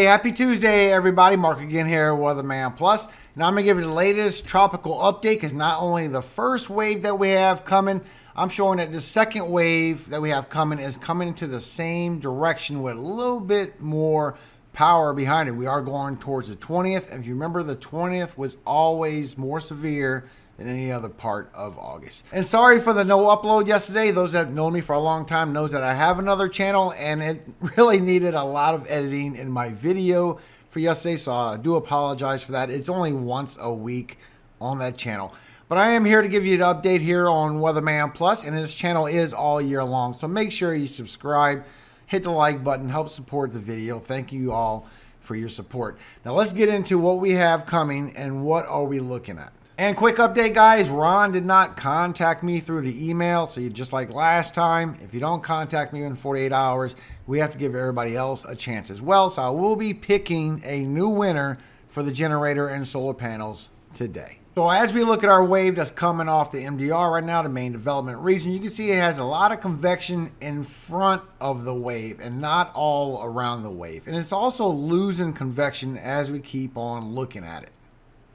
Hey, happy Tuesday, everybody. Mark again here, WeatherMan Plus. Now I'm going to give you the latest tropical update because not only the first wave that we have coming, I'm showing that the second wave that we have coming is coming into the same direction with a little bit more power behind it. We are going towards the 20th. And if you remember, the 20th was always more severe than any other part of August. And sorry for the no upload yesterday. Those that know me for a long time knows that I have another channel and it really needed a lot of editing in my video for yesterday, so I do apologize for that. It's only once a week on that channel. But I am here to give you an update here on WeatherMan Plus, and this channel is all year long. So make sure you subscribe, hit the like button, help support the video. Thank you all for your support. Now let's get into what we have coming and what are we looking at. And quick update, guys, Ron did not contact me through the email. So you just like last time, if you don't contact me in 48 hours, we have to give everybody else a chance as well. So I will be picking a new winner for the generator and solar panels today. So as we look at our wave that's coming off the MDR right now, the main development region, you can see it has a lot of convection in front of the wave and not all around the wave. And it's also losing convection as we keep on looking at it.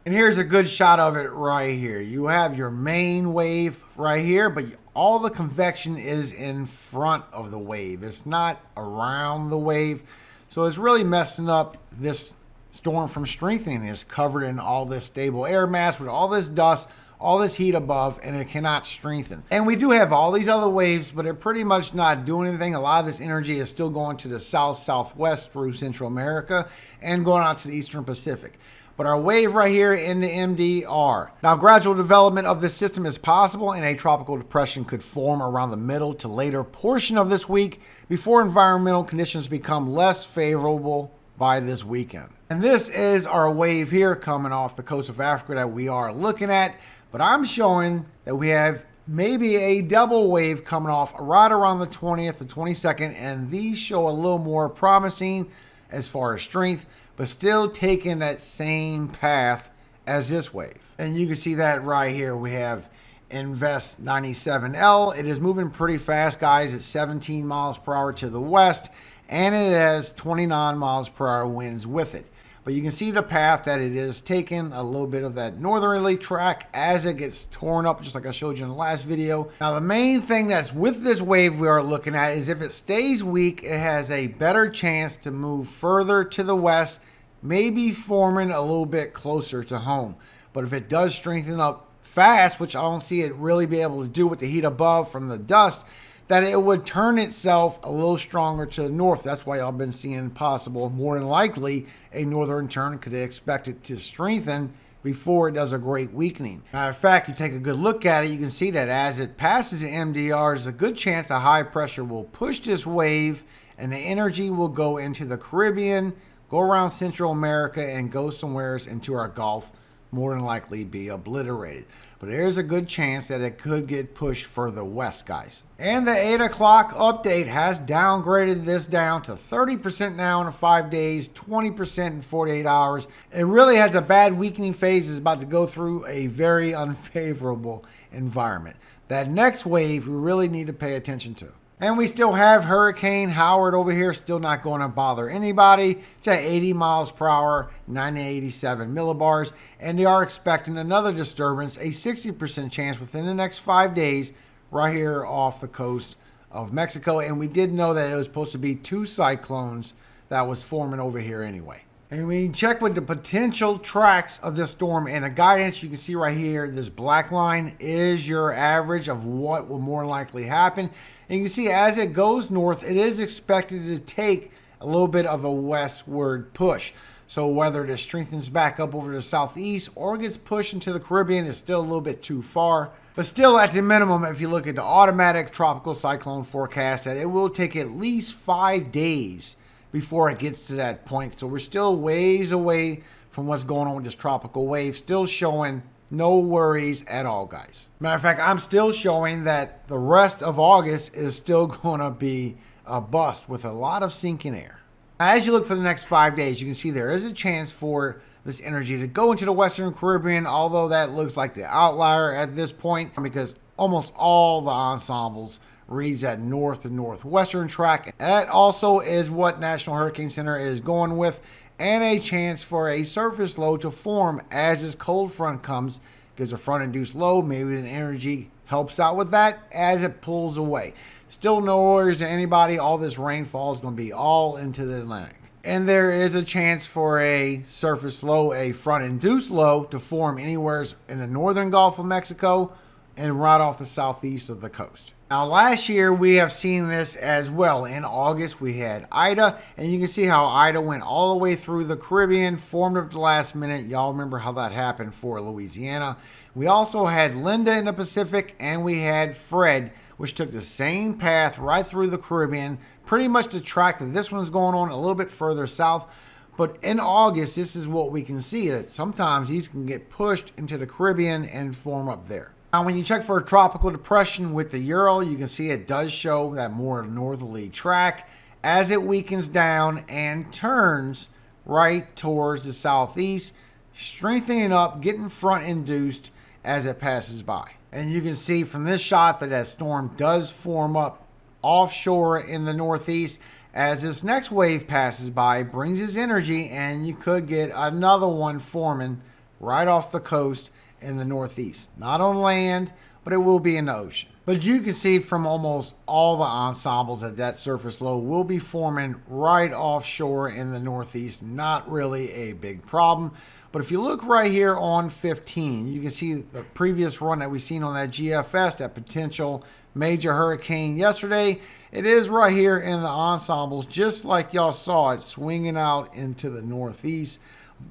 And here's a good shot of it right here. You have your main wave right here, but all the convection is in front of the wave. It's not around the wave. So it's really messing up this storm from strengthening. It's covered in all this stable air mass with all this dust, all this heat above, and it cannot strengthen. And we do have all these other waves, but they're pretty much not doing anything. A lot of this energy is still going to the south, southwest through Central America and going out to the Eastern Pacific. But our wave right here in the MDR. Now, gradual development of this system is possible, and a tropical depression could form around the middle to later portion of this week before environmental conditions become less favorable by this weekend. And this is our wave here coming off the coast of Africa that we are looking at. But I'm showing that we have maybe a double wave coming off right around the 20th, the 22nd, and these show a little more promising as far as strength, but still taking that same path as this wave. And you can see that right here. We have Invest 97L. It is moving pretty fast, guys. It's 17 miles per hour to the west, and it has 29 miles per hour winds with it. But you can see the path that it is taking, a little bit of that northerly track as it gets torn up, just like I showed you in the last video. Now, the main thing that's with this wave we are looking at is if it stays weak, it has a better chance to move further to the west, maybe forming a little bit closer to home. But if it does strengthen up fast, which I don't see it really be able to do with the heat above from the dust, that it would turn itself a little stronger to the north. That's why I've been seeing possible, more than likely, a northern turn. Could expect it to strengthen before it does a great weakening. Matter of fact, you take a good look at it, you can see that as it passes the MDR, there's a good chance a high pressure will push this wave and the energy will go into the Caribbean, go around Central America, and go somewhere into our Gulf, more than likely be obliterated. But there's a good chance that it could get pushed further west, guys. And the 8 o'clock update has downgraded this down to 30% now in 5 days, 20% in 48 hours. It really has a bad weakening phase. It's about to go through a very unfavorable environment. That next wave we really need to pay attention to. And we still have Hurricane Howard over here, still not going to bother anybody. It's at 80 miles per hour, 987 millibars. And they are expecting another disturbance, a 60% chance within the next 5 days, right here off the coast of Mexico. And we did know that it was supposed to be 2 cyclones that was forming over here anyway. And we check with the potential tracks of this storm and the guidance. You can see right here, this black line is your average of what will more likely happen. And you can see as it goes north, it is expected to take a little bit of a westward push. So whether it strengthens back up over the southeast or gets pushed into the Caribbean is still a little bit too far. But still, at the minimum, if you look at the automatic tropical cyclone forecast, that it will take at least 5 days before it gets to that point. So we're still ways away from what's going on with this tropical wave. Still showing no worries at all, guys. Matter of fact, I'm still showing that the rest of August is still going to be a bust with a lot of sinking air. As you look for the next 5 days, you can see there is a chance for this energy to go into the Western Caribbean, although that looks like the outlier at this point because almost all the ensembles reads that north to northwestern track. That also is what National Hurricane Center is going with, and a chance for a surface low to form as this cold front comes. Gives a front-induced low. Maybe the energy helps out with that as it pulls away. Still no worries to anybody. All this rainfall is going to be all into the Atlantic. And there is a chance for a surface low, a front-induced low, to form anywhere in the northern Gulf of Mexico and right off the southeast of the coast. Now, last year, we have seen this as well. In August, we had Ida, and you can see how Ida went all the way through the Caribbean, formed up at the last minute. Y'all remember how that happened for Louisiana. We also had Linda in the Pacific, and we had Fred, which took the same path right through the Caribbean, pretty much the track that this one's going on, a little bit further south. But in August, this is what we can see, that sometimes these can get pushed into the Caribbean and form up there. Now, when you check for a tropical depression with the Euro, you can see it does show that more northerly track as it weakens down and turns right towards the southeast, strengthening up, getting front induced as it passes by. And you can see from this shot that storm does form up offshore in the northeast as this next wave passes by, brings its energy, and you could get another one forming right off the coast in the northeast. Not on land, but it will be in the ocean. But you can see from almost all the ensembles that surface low will be forming right offshore in the northeast. Not really a big problem. But if you look right here on 15, you can see the previous run that we seen on that GFS, that potential major hurricane yesterday. It is right here in the ensembles, just like y'all saw it swinging out into the northeast.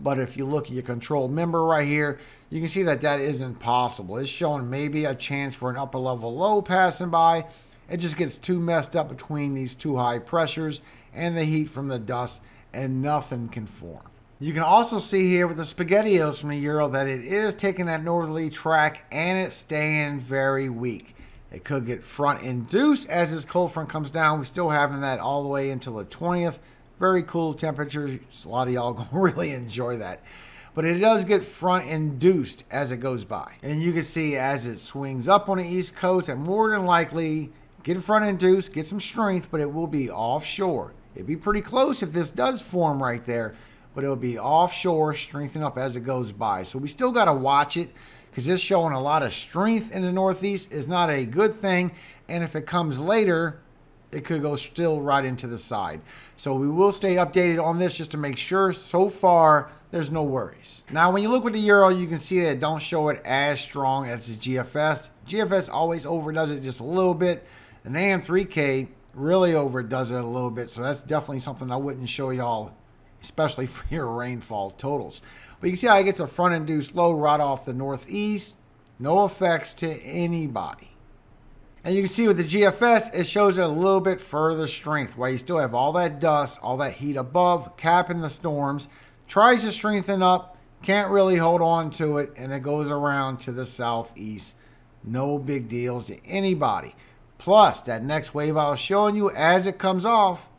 But if you look at your control member right here, you can see that isn't possible. It's showing maybe a chance for an upper level low passing by. It just gets too messed up between these two high pressures and the heat from the dust, and nothing can form. You can also see here with the SpaghettiOs from the Euro that it is taking that northerly track and it's staying very weak. It could get front induced as this cold front comes down. We're still having that all the way until the 20th. Very cool temperatures. A lot of y'all going to really enjoy that. But it does get front induced as it goes by. And you can see as it swings up on the East Coast, and more than likely get front induced, get some strength, but it will be offshore. It'd be pretty close if this does form right there, but it'll be offshore, strengthen up as it goes by. So we still got to watch it, because this showing a lot of strength in the northeast is not a good thing. And if it comes later, it could go still right into the side. So we will stay updated on this just to make sure. So far, there's no worries. Now, when you look with the Euro, you can see that it don't show it as strong as the GFS. GFS always overdoes it just a little bit. And AM3K really overdoes it a little bit. So that's definitely something I wouldn't show y'all, especially for your rainfall totals. But you can see how it gets a front-induced low right off the northeast. No effects to anybody. And you can see with the GFS, it shows it a little bit further strength, while you still have all that dust, all that heat above, capping the storms. Tries to strengthen up, can't really hold on to it, and it goes around to the southeast. No big deals to anybody. Plus, that next wave I was showing you as it comes off,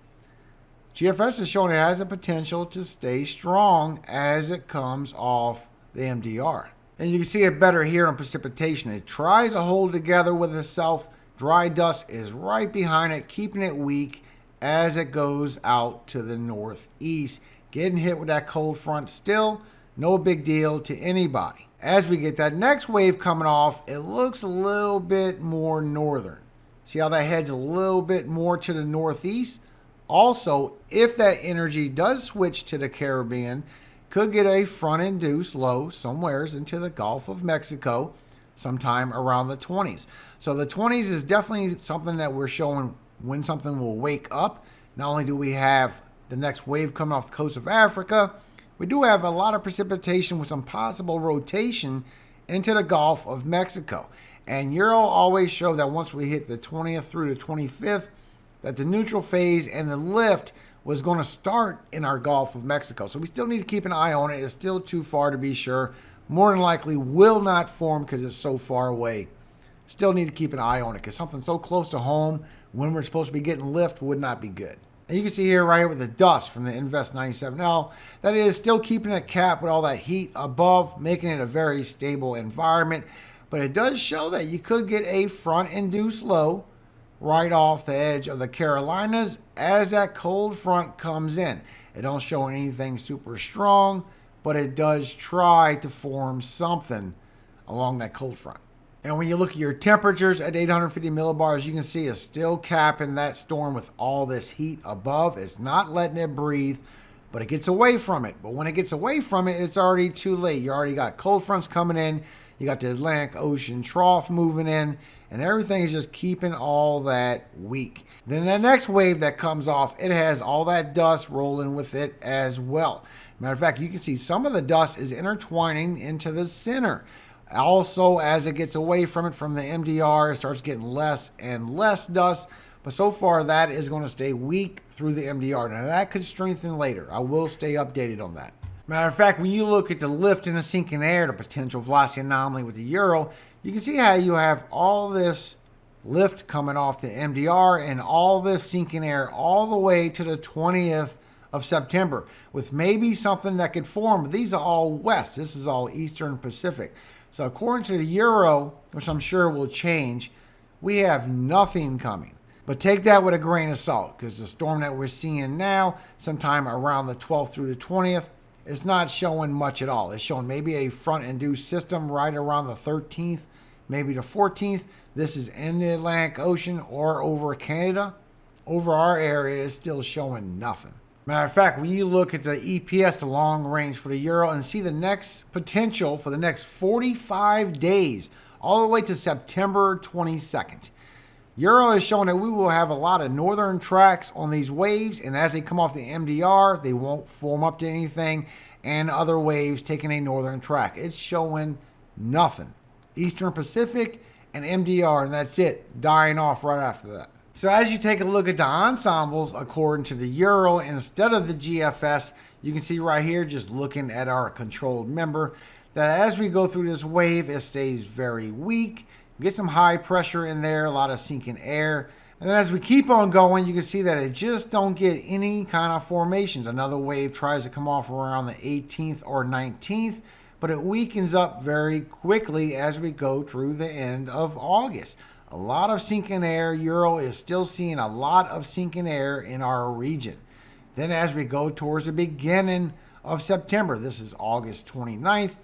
GFS is showing it has the potential to stay strong as it comes off the MDR. And you can see it better here on precipitation. It tries to hold together with itself. Dry dust is right behind it, keeping it weak as it goes out to the northeast. Getting hit with that cold front still, no big deal to anybody. As we get that next wave coming off, it looks a little bit more northern. See how that heads a little bit more to the northeast? Also, if that energy does switch to the Caribbean, could get a front-induced low somewheres into the Gulf of Mexico sometime around the 20s. So the 20s is definitely something that we're showing when something will wake up. Not only do we have the next wave coming off the coast of Africa, we do have a lot of precipitation with some possible rotation into the Gulf of Mexico. And Euro always show that once we hit the 20th through the 25th, that the neutral phase and the lift was going to start in our Gulf of Mexico. So we still need to keep an eye on it. It's still too far to be sure. More than likely will not form because it's so far away. Still need to keep an eye on it because something so close to home when we're supposed to be getting lift would not be good. And you can see here right here with the dust from the Invest 97L, that is still keeping it capped with all that heat above, making it a very stable environment. But it does show that you could get a front-induced low right off the edge of the Carolinas as that cold front comes in. It don't show anything super strong, but it does try to form something along that cold front. And when you look at your temperatures at 850 millibars, you can see it's still capping that storm with all this heat above. It's not letting it breathe, but it gets away from it. But when it gets away from it, it's already too late. You already got cold fronts coming in. You got the Atlantic Ocean trough moving in, and everything is just keeping all that weak. Then the next wave that comes off, it has all that dust rolling with it as well. Matter of fact, you can see some of the dust is intertwining into the center. Also, as it gets away from it, from the MDR, it starts getting less and less dust. But so far, that is going to stay weak through the MDR. Now, that could strengthen later. I will stay updated on that. Matter of fact, when you look at the lift and the sinking air, the potential velocity anomaly with the Euro, you can see how you have all this lift coming off the MDR and all this sinking air all the way to the 20th of September, with maybe something that could form. But these are all west. This is all Eastern Pacific. So according to the Euro, which I'm sure will change, we have nothing coming. But take that with a grain of salt, because the storm that we're seeing now, sometime around the 12th through the 20th, it's not showing much at all. It's showing maybe a front-induced system right around the 13th, maybe the 14th. This is in the Atlantic Ocean or over Canada. Over our area, it's still showing nothing. Matter of fact, when you look at the EPS, the long range for the Euro, and see the next potential for the next 45 days, all the way to September 22nd. Euro is showing that we will have a lot of northern tracks on these waves, and as they come off the MDR, they won't form up to anything, and other waves taking a northern track. It's showing nothing. Eastern Pacific and MDR, and that's it, dying off right after that. So as you take a look at the ensembles according to the Euro instead of the GFS, you can see right here, just looking at our controlled member, that as we go through this wave, it stays very weak. Get some high pressure in there, a lot of sinking air. And then as we keep on going, you can see that it just don't get any kind of formations. Another wave tries to come off around the 18th or 19th, but it weakens up very quickly as we go through the end of August. A lot of sinking air. Euro is still seeing a lot of sinking air in our region. Then as we go towards the beginning of September, this is August 29th,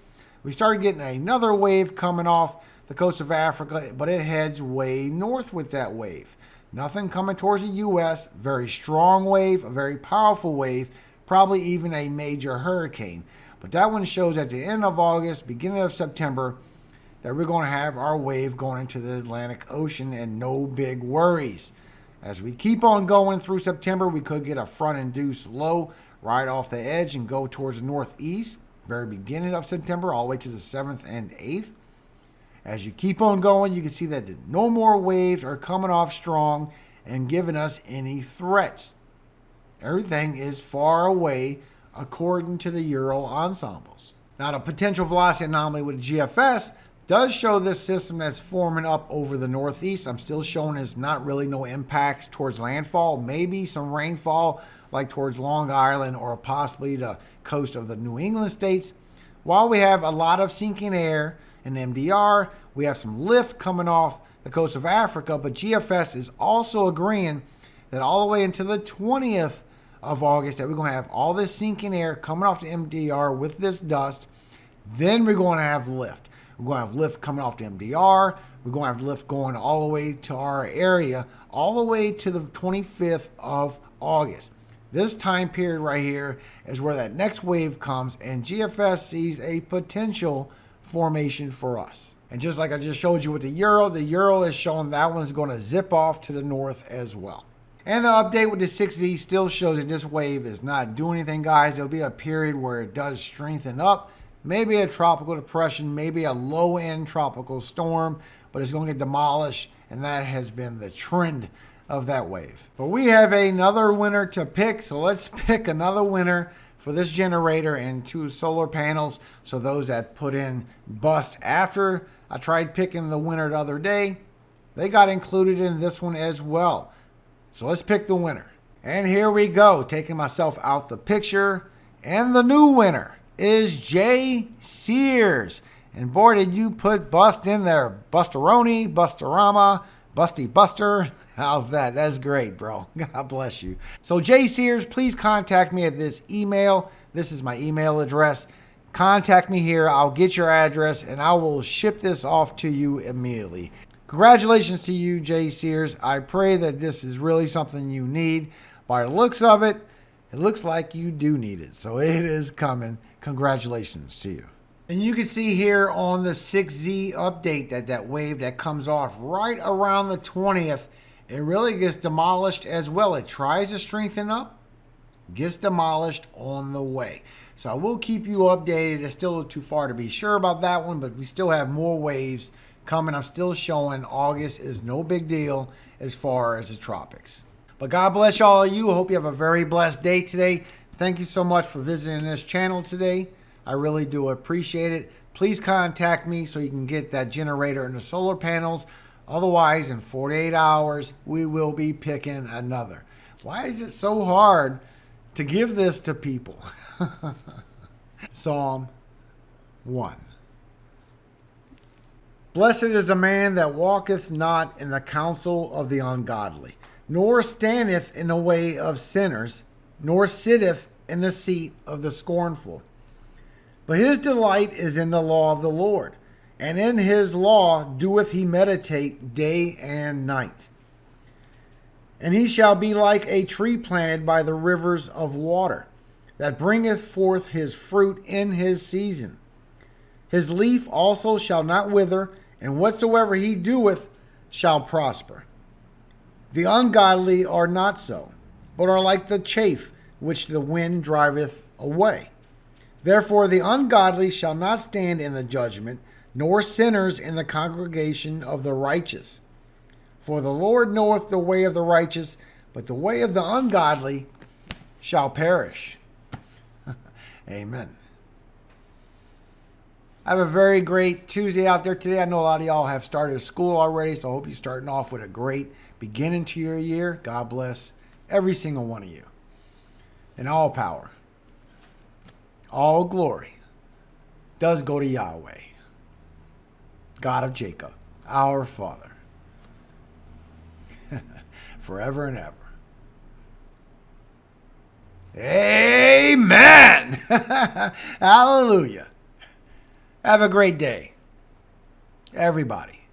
we started getting another wave coming off the coast of Africa, but it heads way north with that wave. Nothing coming towards the U.S. Very strong wave, a very powerful wave, probably even a major hurricane. But that one shows at the end of August, beginning of September, that we're going to have our wave going into the Atlantic Ocean and no big worries. As we keep on going through September, we could get a front-induced low right off the edge and go towards the northeast, very beginning of September, all the way to the 7th and 8th. As you keep on going, you can see that no more waves are coming off strong and giving us any threats. Everything is far away according to the Euro ensembles. Now, the potential velocity anomaly with GFS does show this system that's forming up over the northeast. I'm still showing there's not really no impacts towards landfall. Maybe some rainfall like towards Long Island or possibly the coast of the New England states. While we have a lot of sinking air in MDR, we have some lift coming off the coast of Africa, but GFS is also agreeing that all the way into the 20th of August that we're going to have all this sinking air coming off the MDR with this dust. Then we're going to have lift. We're going to have lift coming off the MDR. We're going to have lift going all the way to our area, all the way to the 25th of August. This time period right here is where that next wave comes, and GFS sees a potential formation for us. And just like I just showed you with the Euro is showing that one's going to zip off to the north as well. And the update with the 6Z still shows that this wave is not doing anything, guys. There'll be a period where it does strengthen up. Maybe a tropical depression, maybe a low-end tropical storm, but it's going to get demolished, and that has been the trend of that wave. But we have another winner to pick, so let's pick another winner for this generator and 2 solar panels. So those that put in bust after I tried picking the winner the other day, they got included in this one as well. So let's pick the winner. And here we go, taking myself out the picture, and the new winner is Jay Sears. And boy, did you put bust in there. Bustaroni, Bustarama, Busty Buster. How's that? That's great, bro. God bless you. So, Jay Sears, please contact me at this email. This is my email address. Contact me here. I'll get your address and I will ship this off to you immediately. Congratulations to you, Jay Sears. I pray that this is really something you need. By the looks of it, it looks like you do need it. So it is coming. Congratulations to you. And you can see here on the 6Z update that wave that comes off right around the 20th, it really gets demolished as well. It tries to strengthen up, gets demolished on the way. So I will keep you updated. It's still too far to be sure about that one, but we still have more waves coming. I'm still showing August is no big deal as far as the tropics. But God bless all of you. I hope you have a very blessed day today. Thank you so much for visiting this channel today. I really do appreciate it. Please contact me so you can get that generator and the solar panels. Otherwise, in 48 hours, we will be picking another. Why is it so hard to give this to people? Psalm 1. Blessed is the man that walketh not in the counsel of the ungodly, nor standeth in the way of sinners, nor sitteth in the seat of the scornful. But his delight is in the law of the Lord, and in his law doeth he meditate day and night. And he shall be like a tree planted by the rivers of water, that bringeth forth his fruit in his season. His leaf also shall not wither, and whatsoever he doeth shall prosper. The ungodly are not so, but are like the chaff which the wind driveth away. Therefore the ungodly shall not stand in the judgment, nor sinners in the congregation of the righteous. For the Lord knoweth the way of the righteous, but the way of the ungodly shall perish. Amen. I have a very great Tuesday out there today. I know a lot of y'all have started school already, so I hope you're starting off with a great beginning to your year. God bless every single one of you. And all power, all glory does go to Yahweh, God of Jacob, our Father, forever and ever. Amen. Hallelujah. Have a great day, everybody.